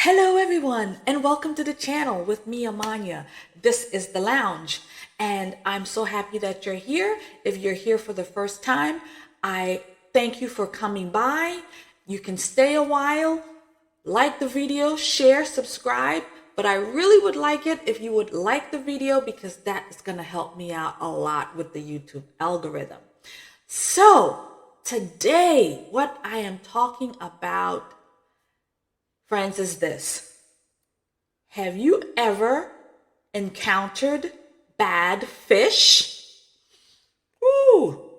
Hello everyone and welcome to the channel with me, Amanya. This is The Lounge and I'm so happy that you're here. If you're here for the first time, I thank you for coming by. You can stay a while, like the video, share, subscribe, but I really would like it if you would like the video because that is going to help me out a lot with the YouTube algorithm. So today, what I am talking about, friends, is this. Have you ever encountered bad fish? Ooh.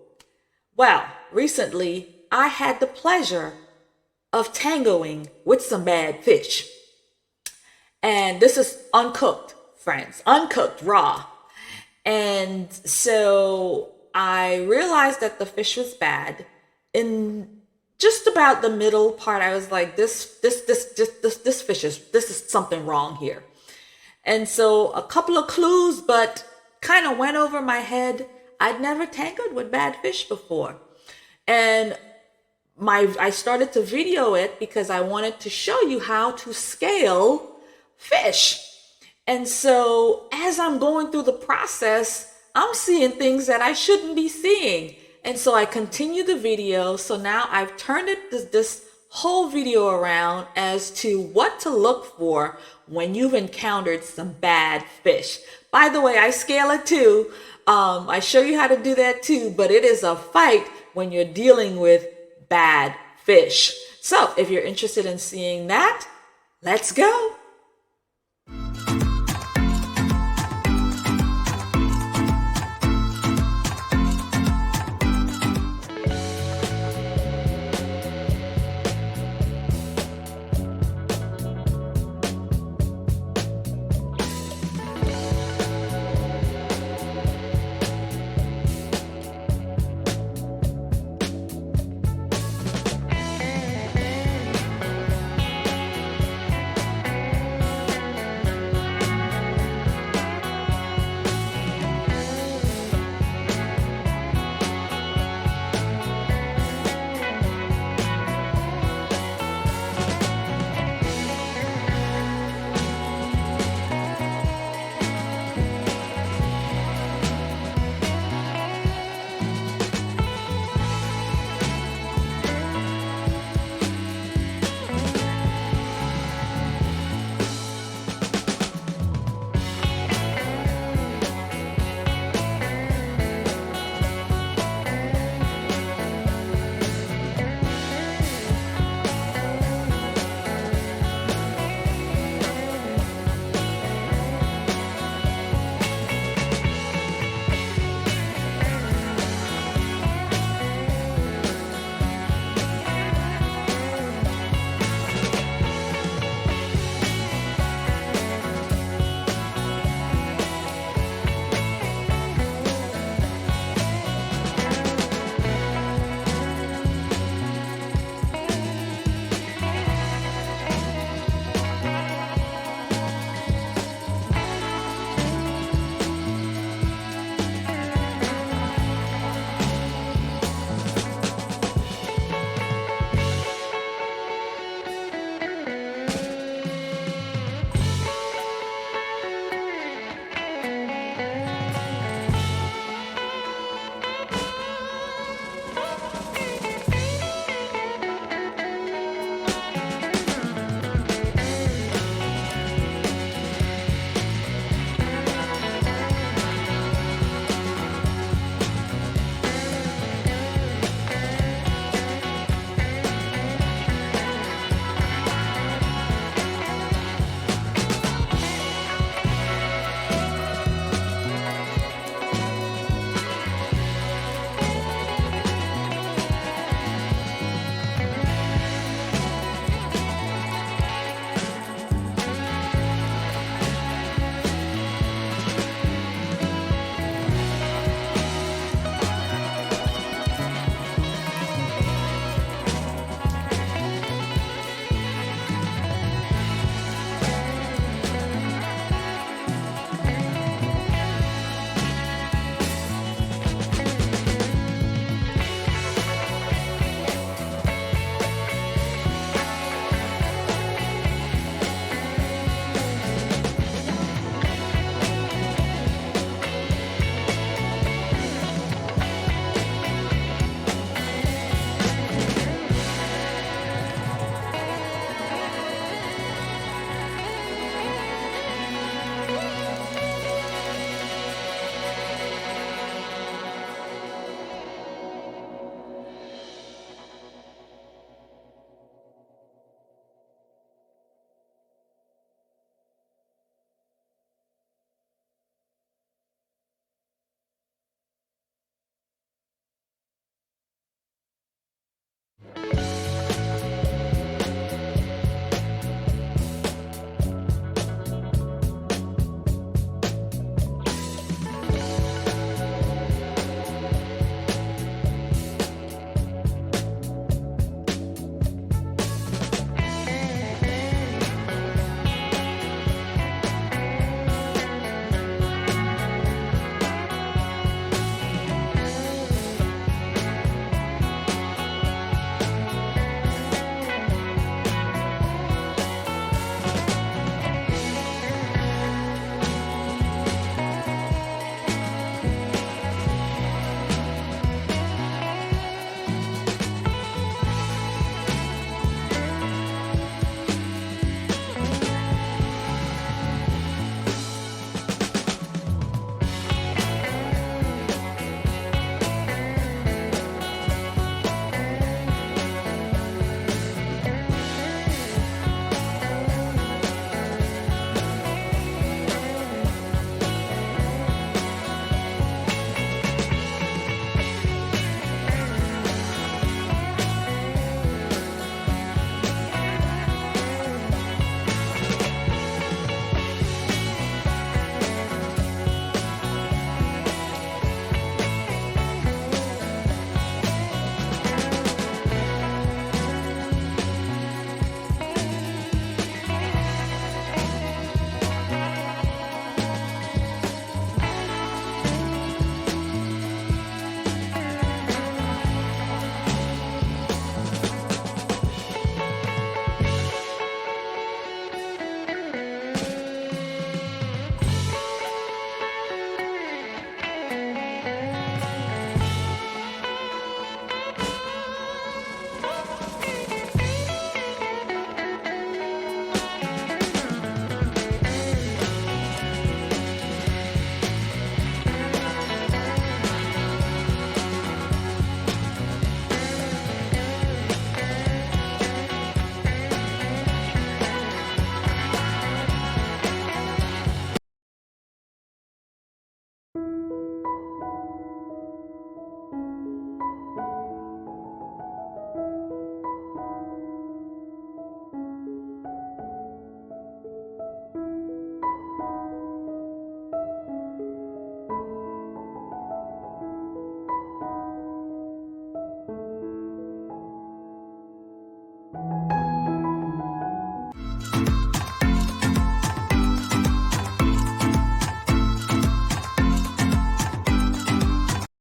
Well, recently I had the pleasure of tangoing with some bad fish. And this is uncooked, friends, uncooked, raw. And so I realized that the fish was bad. In just about the middle part, I was like, this fish this is something wrong here. And so a couple of clues, but kind of went over my head. I'd never tangled with bad fish before. And I started to video it because I wanted to show you how to scale fish. And so as I'm going through the process, I'm seeing things that I shouldn't be seeing. And so I continue the video. So now I've turned this whole video around as to what to look for when you've encountered some bad fish. By the way, I scale it too. I show you how to do that too, but it is a fight when you're dealing with bad fish. So if you're interested in seeing that, let's go.